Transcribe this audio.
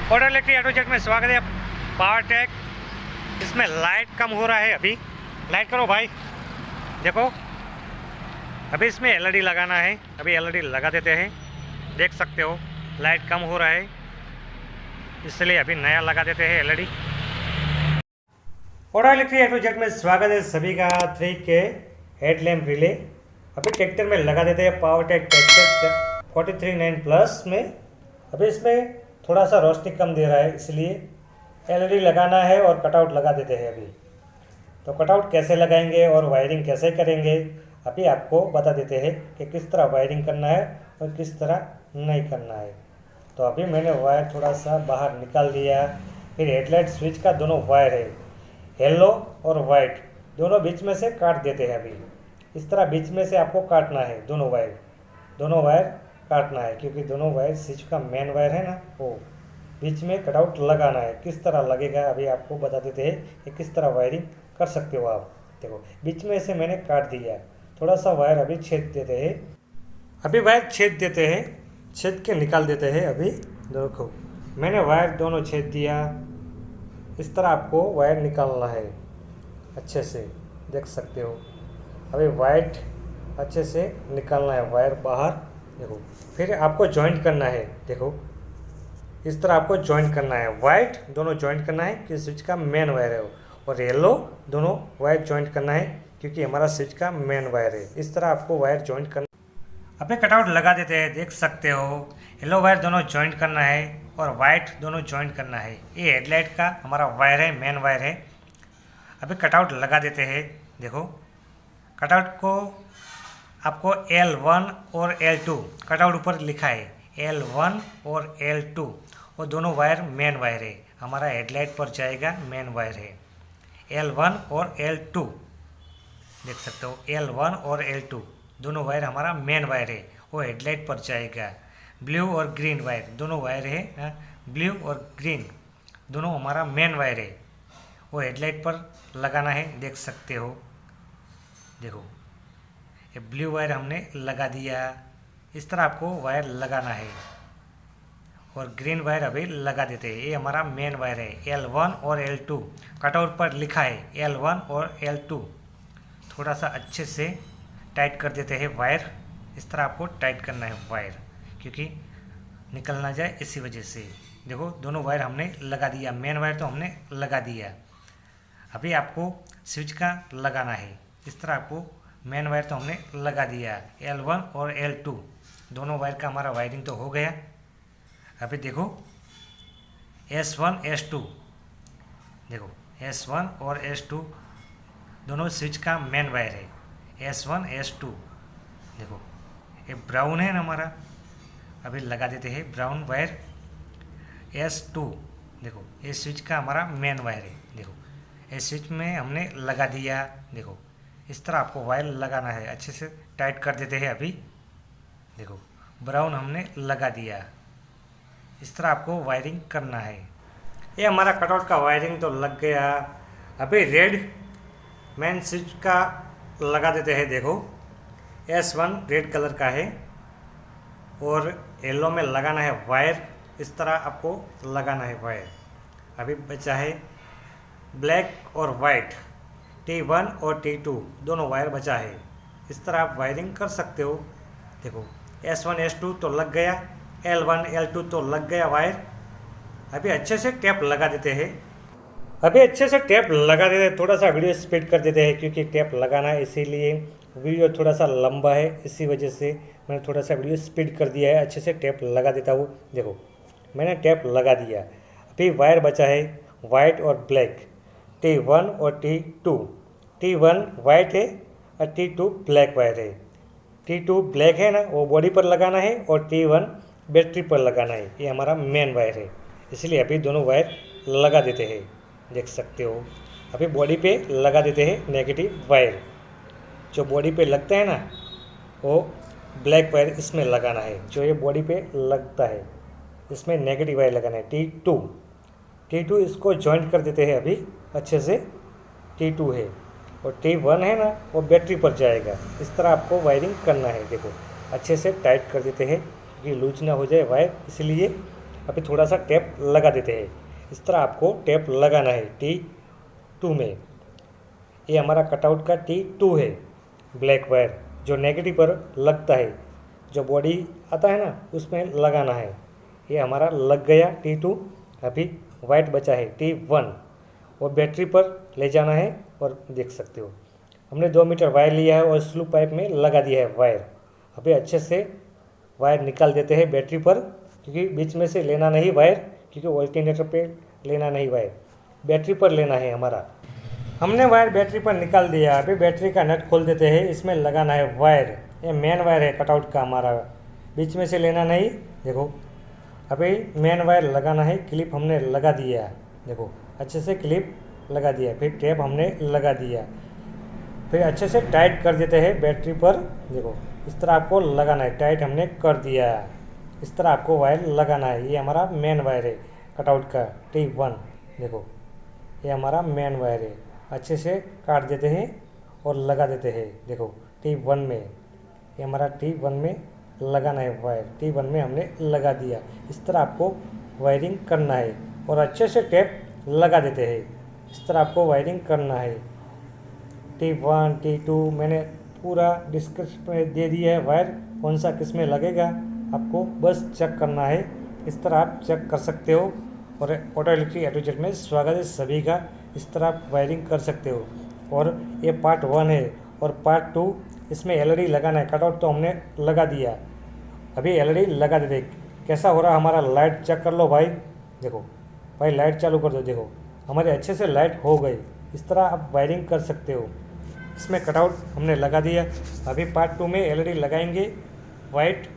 Auto electric ऑटोजेट में स्वागत है। पावर टैग इसमें लाइट कम हो रहा है। अभी लाइट करो भाई, देखो अभी इसमें एलईडी लगाना है। अभी एलईडी लगा देते हैं, देख सकते हो लाइट कम हो रहा है, इसलिए अभी नया लगा देते हैं एलईडी। ऑटो इलेक्ट्रिक ऑटोजेट में स्वागत है सभी का। 3 के हेडलैम्प रिले अभी ट्रैक्टर में लगा देते हैं। पावर टैग ट्रैक्टर 43.9 प्लस में अभी इसमें थोड़ा सा रोशनी कम दे रहा है, इसलिए एलईडी लगाना है और कटआउट लगा देते हैं। अभी तो कटआउट कैसे लगाएंगे और वायरिंग कैसे करेंगे अभी आपको बता देते हैं कि किस तरह वायरिंग करना है और किस तरह नहीं करना है। तो अभी मैंने वायर थोड़ा सा बाहर निकाल दिया। फिर हेडलाइट स्विच का दोनों वायर है, येलो और वाइट, दोनों बीच में से काट देते हैं। अभी इस तरह बीच में से आपको काटना है, दोनों वायर काटना है, क्योंकि दोनों वायर स्विच का मेन वायर है ना, वो बीच में कटआउट लगाना है। किस तरह लगेगा अभी आपको बता देते हैं कि किस तरह वायरिंग कर सकते हो आप। देखो बीच में से मैंने काट दिया, थोड़ा सा वायर अभी छेद देते हैं। अभी वायर छेद देते हैं, छेद के निकाल देते हैं। अभी देखो मैंने वायर दोनों छेद दिया, इस तरह आपको वायर निकालना है अच्छे से, देख सकते हो। अभी वाइट अच्छे से निकालना है वायर बाहर। देखो फिर आपको जॉइंट करना है, देखो इस तरह आपको जॉइंट करना है। वाइट दोनों जॉइंट करना है कि स्विच का मेन वायर है, और येलो दोनों वायर जॉइंट करना है क्योंकि हमारा स्विच का मेन वायर है। इस तरह आपको वायर जॉइंट करना। अभी कटआउट लगा देते हैं, देख सकते हो। येलो वायर दोनों जॉइंट करना है और वाइट दोनों जॉइंट करना है। ये हेडलाइट का हमारा वायर है, मेन वायर है। अभी कटआउट लगा देते हैं। देखो कटआउट को आपको L1 और L2 कटआउट ऊपर लिखा है, L1 और L2, और दोनों वायर मेन वायर है। हमारा हेडलाइट पर जाएगा मेन वायर है, L1 और L2, देख सकते हो। L1 और L2 दोनों वायर हमारा मेन वायर है, वो हेडलाइट पर जाएगा। ब्लू और ग्रीन वायर दोनों वायर है, ब्लू और ग्रीन दोनों हमारा मेन वायर है, वो हेडलाइट पर लगाना है, देख सकते हो। देखो ये ब्लू वायर हमने लगा दिया। इस तरह आपको वायर लगाना है, और ग्रीन वायर अभी लगा देते हैं। ये हमारा मेन वायर है, L1 और L2 कटआउट पर लिखा है L1 और L2। थोड़ा सा अच्छे से टाइट कर देते हैं वायर। इस तरह आपको टाइट करना है वायर, क्योंकि निकल ना जाए, इसी वजह से। देखो दोनों वायर हमने लगा दिया, मेन वायर तो हमने लगा दिया। अभी आपको स्विच का लगाना है। इस तरह आपको मेन वायर तो हमने लगा दिया, L1 और L2 दोनों वायर का हमारा वायरिंग तो हो गया। अभी देखो S1 S2, देखो S1 और S2 दोनों स्विच का मेन वायर है, S1 S2। देखो ये ब्राउन है ना हमारा, अभी लगा देते हैं ब्राउन वायर S2। देखो ये स्विच का हमारा मेन वायर है। देखो ये स्विच में हमने लगा दिया। देखो इस तरह आपको वायर लगाना है, अच्छे से टाइट कर देते हैं। अभी देखो ब्राउन हमने लगा दिया। इस तरह आपको वायरिंग करना है। ये हमारा कटआउट का वायरिंग तो लग गया। अभी रेड मेन स्विच का लगा देते हैं। देखो S1 रेड कलर का है, और येलो में लगाना है वायर। इस तरह आपको लगाना है वायर। अभी बचा है ब्लैक और वाइट, T1 और T2 दोनों वायर बचा है। इस तरह आप वायरिंग कर सकते हो। देखो S1 S2 तो लग गया, L1 L2 तो लग गया वायर। अभी अच्छे से टेप लगा देते हैं। अभी अच्छे से टेप लगा देते हैं। थोड़ा सा वीडियो स्पीड कर देते हैं, क्योंकि टेप लगाना है, इसीलिए वीडियो थोड़ा सा लंबा है, इसी वजह से मैंने थोड़ा सा वीडियो स्पीड कर दिया है। अच्छे से टेप लगा देता हूँ। देखो मैंने टेप लगा दिया। अभी वायर बचा है वाइट और ब्लैक, T1 और T2। T1 वाइट है और T2 ब्लैक वायर है। T2 ब्लैक है ना, वो बॉडी पर लगाना है, और T1 बैटरी पर लगाना है। ये हमारा मेन वायर है, इसलिए अभी दोनों वायर लगा देते हैं, देख सकते हो। अभी बॉडी पे लगा देते हैं नेगेटिव वायर। जो बॉडी पे लगता है ना, वो ब्लैक वायर इसमें लगाना है। जो ये बॉडी पे लगता है, इसमें नेगेटिव वायर लगाना है, T2 इसको जॉइंट कर देते हैं अभी अच्छे से। T2 है, और T1 है ना, वो बैटरी पर जाएगा। इस तरह आपको वायरिंग करना है। देखो अच्छे से टाइट कर देते हैं, क्योंकि लूज ना हो जाए वायर, इसलिए अभी थोड़ा सा टेप लगा देते हैं। इस तरह आपको टेप लगाना है T2 में। ये हमारा कटआउट का T2 है, ब्लैक वायर जो नेगेटिव पर लगता है, जो बॉडी आता है ना उसमें लगाना है। ये हमारा लग गया T2। अभी वाइट बचा है T1 और बैटरी पर ले जाना है। और देख सकते हो हमने 2 मीटर वायर लिया है और स्लू पाइप में लगा दिया है वायर। अभी अच्छे से वायर निकाल देते हैं बैटरी पर, क्योंकि बीच में से लेना नहीं वायर, क्योंकि ऑल्टरनेटर पे लेना नहीं वायर, बैटरी पर लेना है हमारा। हमने वायर बैटरी पर निकाल दिया। अभी बैटरी का नट खोल देते हैं, इसमें लगाना है वायर। ये मेन वायर है कटआउट का हमारा, बीच में से लेना नहीं। देखो अभी मेन वायर लगाना है। क्लिप हमने लगा दिया, देखो अच्छे से क्लिप लगा दिया। फिर टेप हमने लगा दिया, फिर अच्छे से टाइट कर देते हैं बैटरी पर। देखो इस तरह आपको लगाना है, टाइट हमने कर दिया। इस तरह आपको वायर लगाना है। ये हमारा मेन वायर है कटआउट का T1। देखो ये हमारा मेन वायर है। अच्छे से काट देते हैं और लगा देते हैं। देखो T1 में, ये हमारा T1 में लगाना है वायर। T1 में हमने लगा दिया। इस तरह आपको वायरिंग करना है और अच्छे से टेप लगा देते हैं। इस तरह आपको वायरिंग करना है। T1 T2 मैंने पूरा डिस्क्रिप्शन में दे दिया है वायर, कौन सा किस में लगेगा आपको बस चेक करना है। इस तरह आप चेक कर सकते हो। और auto electric A to Z में स्वागत है सभी का। इस तरह आप वायरिंग कर सकते हो। और ये पार्ट 1 है और पार्ट 2 इसमें LED लगाना है। कटआउट तो हमने लगा दिया, अभी LED लगा देते। कैसा हो रहा हमारा लाइट चेक कर लो भाई। देखो भाई लाइट चालू कर दो, देखो हमारे अच्छे से लाइट हो गई। इस तरह आप वायरिंग कर सकते हो। इसमें कटआउट हमने लगा दिया। अभी पार्ट 2 में LED लगाएंगे वाइट